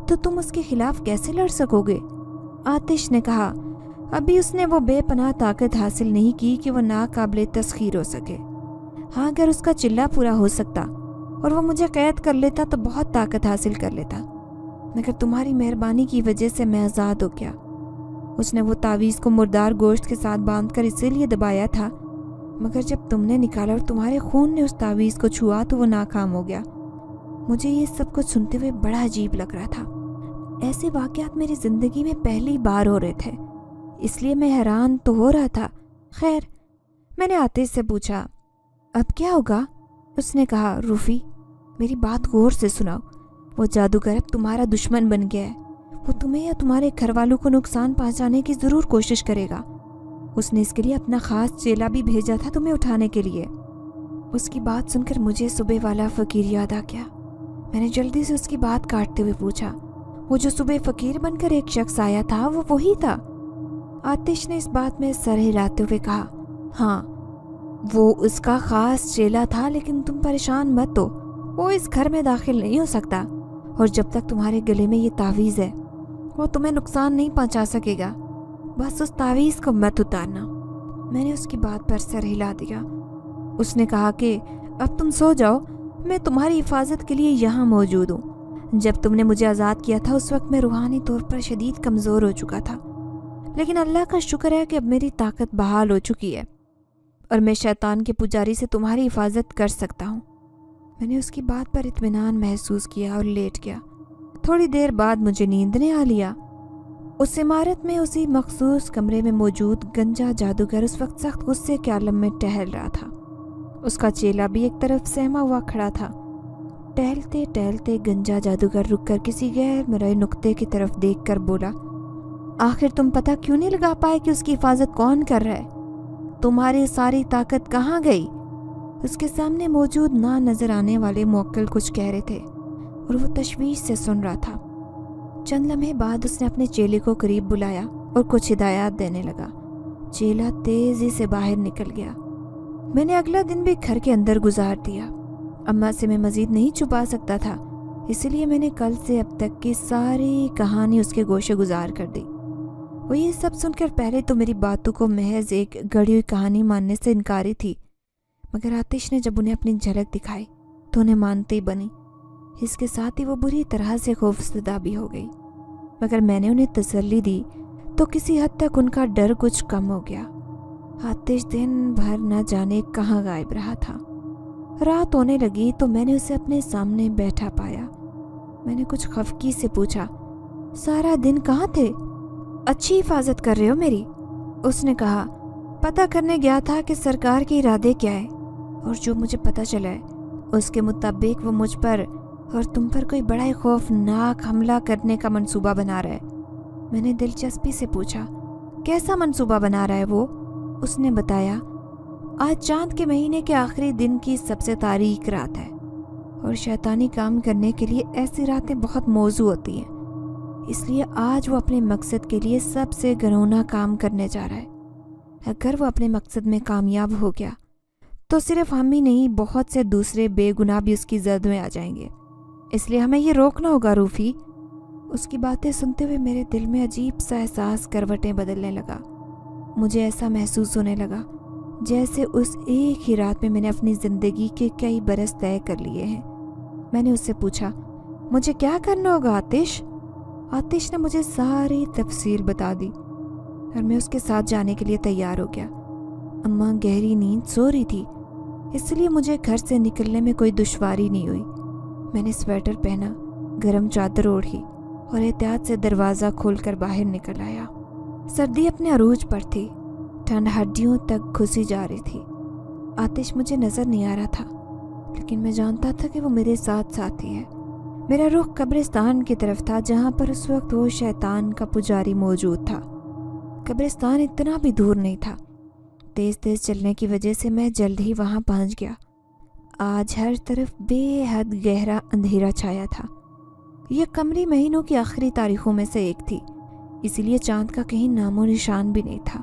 तो तुम उसके खिलाफ कैसे लड़ सकोगे? आतिश ने कहा, अभी उसने वो बेपनाह ताकत हासिल नहीं की कि वो नाकाबिले तस्खीर हो सके। हाँ, अगर उसका चिल्ला पूरा हो सकता और वो मुझे कैद कर लेता तो बहुत ताकत हासिल कर लेता, मगर तुम्हारी मेहरबानी की वजह से मैं आज़ाद हो गया। उसने वो तावीज़ को मुर्दार गोश्त के साथ बांधकर इसीलिए दबाया था, मगर जब तुमने निकाला और तुम्हारे खून ने उस तावीज़ को छुआ तो वो नाकाम हो गया। मुझे ये सब कुछ सुनते हुए बड़ा अजीब लग रहा था। ऐसे वाक़यात मेरी ज़िंदगी में पहली बार हो रहे थे, इसलिए मैं हैरान तो हो रहा था। खैर, मैंने आतिश से पूछा, अब क्या होगा? उसने कहा, रूफी, मेरी बात गौर से सुनाओ। वो जादूगर अब तुम्हारा दुश्मन बन गया है। वो तुम्हें या तुम्हारे घर वालों को नुकसान पहुंचाने की ज़रूर कोशिश करेगा। उसने इसके लिए अपना ख़ास चेला भी भेजा था तुम्हें उठाने के लिए। उसकी बात सुनकर मुझे सुबह वाला फ़कीर याद आ गया। मैंने जल्दी से उसकी बात काटते हुए पूछा, वो जो सुबह फ़कीर बनकर एक शख्स आया था, वो वही था? आतिश ने इस बात में सर हिलाते हुए कहा, हाँ, वो उसका ख़ास चेला था, लेकिन तुम परेशान मत हो, वो इस घर में दाखिल नहीं हो सकता, और जब तक तुम्हारे गले में ये तावीज़ है वो तुम्हें नुकसान नहीं पहुंचा सकेगा। बस उस तावीज़ को मत उतारना। मैंने उसकी बात पर सर हिला दिया। اس نے کہا کہ اب تم سو جاؤ، میں تمہاری حفاظت کے لیے یہاں موجود ہوں۔ جب تم نے مجھے آزاد کیا تھا اس وقت میں روحانی طور پر شدید کمزور ہو چکا تھا، لیکن اللہ کا شکر ہے کہ اب میری طاقت بحال ہو چکی ہے اور میں شیطان کے پجاری سے تمہاری حفاظت کر سکتا ہوں۔ میں نے اس کی بات پر اطمینان محسوس کیا اور لیٹ گیا۔ تھوڑی دیر بعد مجھے نیند نے آ لیا۔ اس عمارت میں اسی مخصوص کمرے میں موجود گنجا جادوگر اس وقت سخت غصے کے عالم میں ٹہل رہا تھا۔ اس کا چیلا بھی ایک طرف سہما ہوا کھڑا تھا۔ ٹہلتے ٹہلتے گنجا جادوگر رک کر کسی غیر مرئی نقطے کی طرف دیکھ کر بولا، آخر تم پتہ کیوں نہیں لگا پائے کہ اس کی حفاظت کون کر رہا ہے؟ تمہاری ساری طاقت کہاں گئی؟ اس کے سامنے موجود نہ نظر آنے والے موکل کچھ کہہ رہے تھے اور وہ تشویش سے سن رہا تھا۔ چند لمحے بعد اس نے اپنے چیلے کو قریب بلایا اور کچھ ہدایات دینے لگا۔ چیلا تیزی سے باہر نکل گیا۔ میں نے اگلا دن بھی گھر کے اندر گزار دیا۔ اماں سے میں مزید نہیں چھپا سکتا تھا، اسی لیے میں نے کل سے اب تک کی ساری کہانی اس کے گوشے گزار کر دی۔ وہ یہ سب سن کر پہلے تو میری باتوں کو محض ایک گڑھی ہوئی کہانی ماننے سے انکاری تھی، مگر آتش نے جب انہیں اپنی جھلک دکھائی تو انہیں مانتی بنی۔ اس کے ساتھ ہی وہ بری طرح سے خوفزدہ بھی ہو گئی، مگر میں نے انہیں تسلی دی تو کسی حد تک ان کا ڈر کچھ کم ہو گیا۔ آتش دن بھر نہ جانے کہاں غائب رہا تھا۔ رات ہونے لگی تو میں نے اسے اپنے سامنے بیٹھا پایا۔ میں نے کچھ خفگی سے پوچھا، سارا دن کہاں تھے؟ اچھی حفاظت کر رہے ہو میری؟ اس نے کہا، پتہ کرنے گیا تھا کہ سرکار کے ارادے کیا ہے، اور جو مجھے پتہ چلا ہے اس کے مطابق وہ مجھ پر اور تم پر کوئی بڑا ہی خوفناک حملہ کرنے کا منصوبہ بنا رہا ہے۔ میں نے دلچسپی سے پوچھا، کیسا منصوبہ بنا رہا ہے وہ؟ اس نے بتایا، آج چاند کے مہینے کے آخری دن کی سب سے تاریک رات ہے اور شیطانی کام کرنے کے لیے ایسی راتیں بہت موزوں ہوتی ہیں، اس لیے آج وہ اپنے مقصد کے لیے سب سے گھنونا کام کرنے جا رہا ہے۔ اگر وہ اپنے مقصد میں کامیاب ہو گیا تو صرف ہم ہی نہیں، بہت سے دوسرے بے گناہ بھی اس کی زد میں آ جائیں گے، اس لیے ہمیں یہ روکنا ہوگا روفی۔ اس کی باتیں سنتے ہوئے میرے دل میں عجیب سا احساس کروٹیں بدلنے لگا۔ مجھے ایسا محسوس ہونے لگا جیسے اس ایک ہی رات میں میں نے اپنی زندگی کے کئی برس طے کر لیے ہیں۔ میں نے اس سے پوچھا، مجھے کیا کرنا ہوگا آتش؟ آتش نے مجھے ساری تفصیل بتا دی اور میں اس کے ساتھ جانے کے لیے تیار ہو گیا۔ اماں گہری نیند سو رہی تھی، اس لیے مجھے گھر سے نکلنے میں کوئی دشواری نہیں ہوئی۔ میں نے سویٹر پہنا، گرم چادر اوڑھی اور احتیاط سے دروازہ کھول کر باہر نکل آیا۔ سردی اپنے عروج پر تھی، ٹھنڈ ہڈیوں تک گھسی جا رہی تھی۔ آتش مجھے نظر نہیں آ رہا تھا، لیکن میں جانتا تھا کہ وہ میرے ساتھ ساتھی ہے۔ میرا رخ قبرستان کی طرف تھا جہاں پر اس وقت وہ شیطان کا پجاری موجود تھا۔ قبرستان اتنا بھی دور نہیں تھا۔ تیز تیز چلنے کی وجہ سے میں جلد ہی وہاں پہنچ گیا۔ آج ہر طرف بے حد گہرا اندھیرا چھایا تھا۔ یہ قمری مہینوں کی آخری تاریخوں میں سے ایک تھی، اسی لیے چاند کا کہیں نام و نشان بھی نہیں تھا۔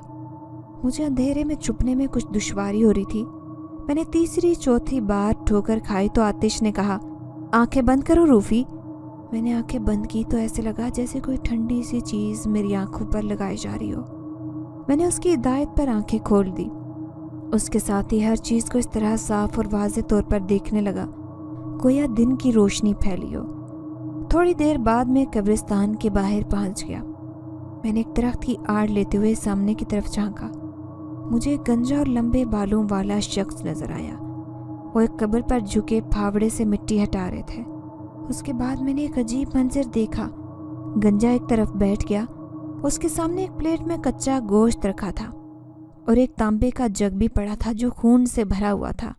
مجھے اندھیرے میں چھپنے میں کچھ دشواری ہو رہی تھی۔ میں نے تیسری چوتھی بار ٹھوکر کھائی تو آتش نے کہا، آنکھیں بند کرو روفی۔ میں نے آنکھیں بند کی تو ایسے لگا جیسے کوئی ٹھنڈی سی چیز میری آنکھوں پر لگائی جا رہی ہو۔ میں نے اس کی ہدایت پر آنکھیں کھول دی۔ اس کے ساتھ ہی ہر چیز کو اس طرح صاف اور واضح طور پر دیکھنے لگا گویا دن کی روشنی پھیلی ہو۔ تھوڑی دیر بعد میں قبرستان کے باہر پہنچ گیا۔ میں نے ایک درخت کی آڑ لیتے ہوئے سامنے کی طرف جھانکا۔ مجھے ایک گنجا اور لمبے بالوں والا شخص نظر آیا۔ وہ ایک قبر پر جھکے پھاوڑے سے مٹی ہٹا رہے تھے۔ اس کے بعد میں نے ایک عجیب منظر دیکھا۔ گنجا ایک طرف بیٹھ گیا، اس کے سامنے ایک پلیٹ میں کچا گوشت رکھا تھا اور ایک تانبے کا جگ بھی پڑا تھا جو خون سے بھرا ہوا تھا۔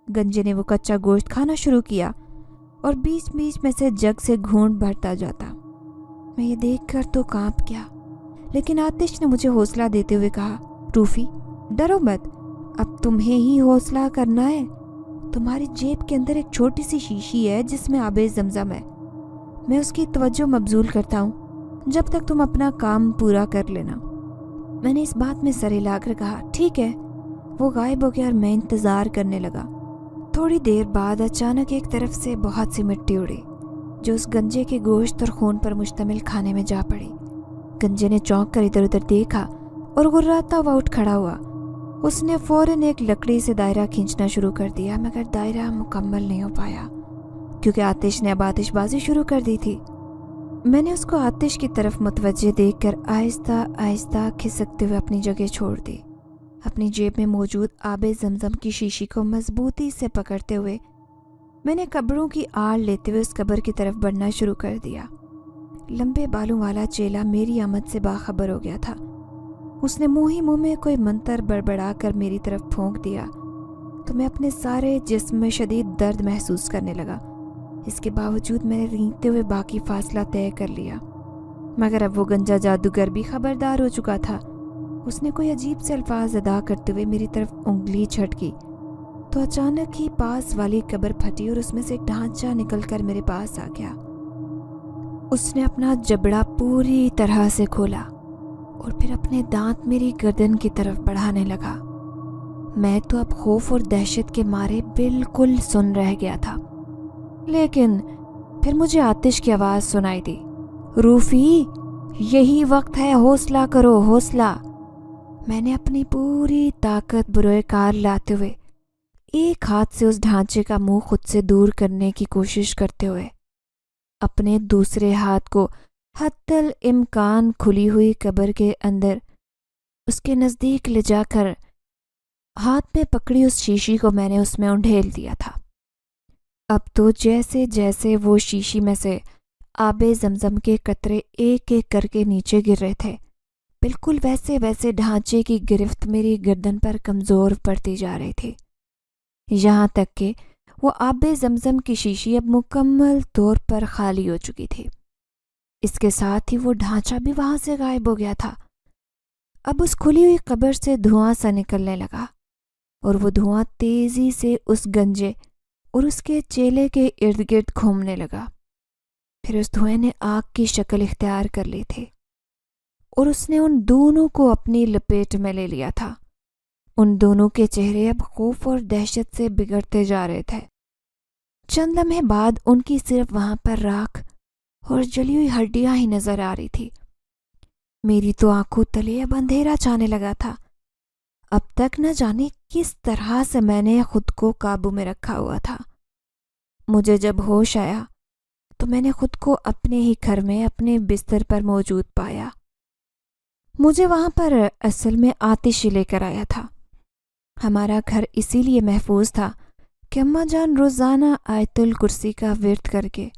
گنجے نے وہ کچا گوشت کھانا شروع کیا اور بیچ بیچ میں سے جگ سے گھونٹ بھرتا جاتا۔ میں یہ دیکھ کر تو کانپ گیا، لیکن آتش نے مجھے حوصلہ دیتے ہوئے کہا، روفی ڈرو مت، اب تمہیں ہی حوصلہ کرنا ہے۔ تمہاری جیب کے اندر ایک چھوٹی سی شیشی ہے جس میں آب زمزم ہے، میں اس کی توجہ مبذول کرتا ہوں جب تک تم اپنا کام پورا کر لینا۔ میں نے اس بات میں سر ہلا کر کہا، ٹھیک ہے۔ وہ غائب ہو گیا اور میں انتظار کرنے لگا۔ تھوڑی دیر بعد اچانک ایک طرف سے بہت سی مٹی اڑی جو اس گنجے کے گوشت اور خون پر مشتمل کھانے میں جا پڑی۔ گنجے نے چونک کر ادھر ادھر دیکھا اور غراتا ہوا اٹھ کھڑا ہوا۔ اس نے فوراً ایک لکڑی سے دائرہ کھینچنا شروع کر دیا، مگر دائرہ مکمل نہیں ہو پایا کیونکہ آتش نے اب آتش بازی شروع کر دی تھی۔ میں نے اس کو آتش کی طرف متوجہ دیکھ کر آہستہ آہستہ کھسکتے ہوئے اپنی جگہ چھوڑ دی۔ اپنی جیب میں موجود آب زمزم کی شیشی کو مضبوطی سے پکڑتے ہوئے میں نے قبروں کی آڑ لیتے ہوئے اس قبر کی طرف بڑھنا شروع کر دیا۔ لمبے بالوں والا چیلا میری آمد سے باخبر ہو گیا تھا۔ اس نے منہ ہی منہ میں کوئی منتر بڑبڑا کر میری طرف پھونک دیا تو میں اپنے سارے جسم میں شدید درد محسوس کرنے لگا۔ اس کے باوجود میں نے رینگتے ہوئے باقی فاصلہ طے کر لیا، مگر اب وہ گنجا جادوگر بھی خبردار ہو چکا تھا۔ اس نے کوئی عجیب سے الفاظ ادا کرتے ہوئے میری طرف انگلی جھٹکی تو اچانک ہی پاس والی قبر پھٹی اور اس میں سے ایک ڈھانچہ نکل کر میرے پاس آ گیا۔ اس نے اپنا جبڑا پوری طرح سے کھولا اور پھر اپنے دانت میری گردن کی طرف بڑھانے لگا۔ میں تو اب خوف اور دہشت کے مارے بالکل سن رہ گیا تھا، لیکن پھر مجھے آتش کی آواز سنائی دی، روفی یہی وقت ہے، حوصلہ کرو حوصلہ۔ میں نے اپنی پوری طاقت بروئے کار لاتے ہوئے ایک ہاتھ سے اس ڈھانچے کا منہ خود سے دور کرنے کی کوشش کرتے ہوئے اپنے دوسرے ہاتھ کو حتی الامکان کھلی ہوئی قبر کے اندر اس کے نزدیک لے جا کر ہاتھ میں پکڑی اس شیشی کو میں نے اس میں انڈھیل دیا تھا۔ اب تو جیسے جیسے وہ شیشی میں سے آب زمزم کے قطرے ایک ایک کر کے نیچے گر رہے تھے، بالکل ویسے ویسے ڈھانچے کی گرفت میری گردن پر کمزور پڑتی جا رہی تھی، یہاں تک کہ وہ آب زمزم کی شیشی اب مکمل طور پر خالی ہو چکی تھی۔ اس کے ساتھ ہی وہ ڈھانچہ بھی وہاں سے غائب ہو گیا تھا۔ اب اس کھلی ہوئی قبر سے دھواں سا نکلنے لگا اور وہ دھواں تیزی سے اس گنجے اور اس کے چیلے کے ارد گرد گھومنے لگا۔ پھر اس دھوئیں نے آگ کی شکل اختیار کر لی تھی اور اس نے ان دونوں کو اپنی لپیٹ میں لے لیا تھا۔ ان دونوں کے چہرے اب خوف اور دہشت سے بگڑتے جا رہے تھے۔ چند لمحے بعد ان کی صرف وہاں پر راکھ اور جلی ہوئی ہڈیاں ہی نظر آ رہی تھی۔ میری تو آنکھوں تلے اب اندھیرا چھانے لگا تھا۔ اب تک نہ جانے کس طرح سے میں نے خود کو قابو میں رکھا ہوا تھا۔ مجھے جب ہوش آیا تو میں نے خود کو اپنے ہی گھر میں اپنے بستر پر موجود پایا۔ مجھے وہاں پر اصل میں آتش لے کر آیا تھا۔ ہمارا گھر اسی لیے محفوظ تھا کہ اماں جان روزانہ آیت الکرسی کا ورد کر کے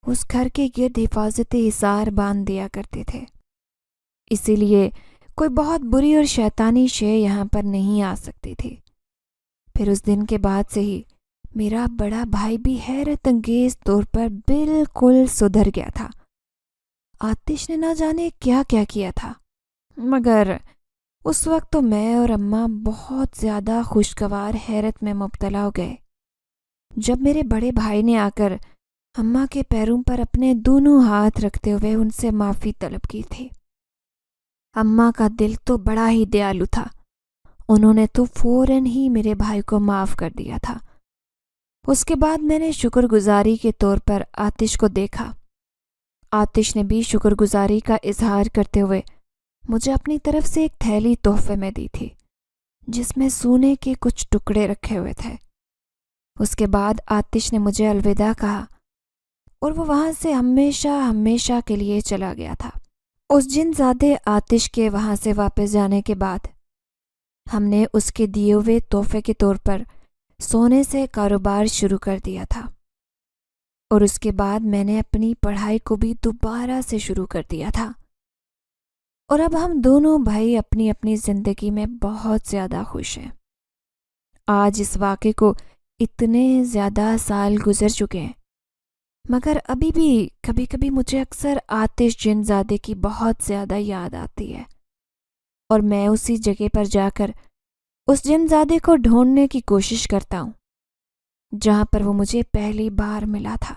اس گھر کے گرد حفاظتی حصار باندھ دیا کرتے تھے، اسی لیے کوئی بہت بری اور شیطانی شے یہاں پر نہیں آ سکتی تھی۔ پھر اس دن کے بعد سے ہی میرا بڑا بھائی بھی حیرت انگیز طور پر بالکل سدھر گیا تھا۔ آتش نے نہ جانے کیا کیا کیا تھا، مگر اس وقت تو میں اور اماں بہت زیادہ خوشگوار حیرت میں مبتلا ہو گئے جب میرے بڑے بھائی نے آ کر اماں کے پیروں پر اپنے دونوں ہاتھ رکھتے ہوئے ان سے معافی طلب کی تھی۔ اماں کا دل تو بڑا ہی دیالو تھا، انہوں نے تو فوراً ہی میرے بھائی کو معاف کر دیا تھا۔ اس کے بعد میں نے شکر گزاری کے طور پر آتش کو دیکھا۔ آتش نے بھی شکر گزاری کا اظہار کرتے ہوئے مجھے اپنی طرف سے ایک تھیلی تحفے میں دی تھی جس میں سونے کے کچھ ٹکڑے رکھے ہوئے تھے۔ اس کے بعد آتش نے مجھے الوداع کہا اور وہ وہاں سے ہمیشہ ہمیشہ کے لیے چلا گیا تھا۔ اس جن زادے آتش کے وہاں سے واپس جانے کے بعد ہم نے اس کے دیے ہوئے تحفے کے طور پر سونے سے کاروبار شروع کر دیا تھا، اور اس کے بعد میں نے اپنی پڑھائی کو بھی دوبارہ سے شروع کر دیا تھا، اور اب ہم دونوں بھائی اپنی اپنی زندگی میں بہت زیادہ خوش ہیں۔ آج اس واقعے کو اتنے زیادہ سال گزر چکے ہیں، مگر ابھی بھی کبھی کبھی مجھے اکثر آتش جن زادے کی بہت زیادہ یاد آتی ہے، اور میں اسی جگہ پر جا کر اس جن زادے کو ڈھونڈنے کی کوشش کرتا ہوں جہاں پر وہ مجھے پہلی بار ملا تھا۔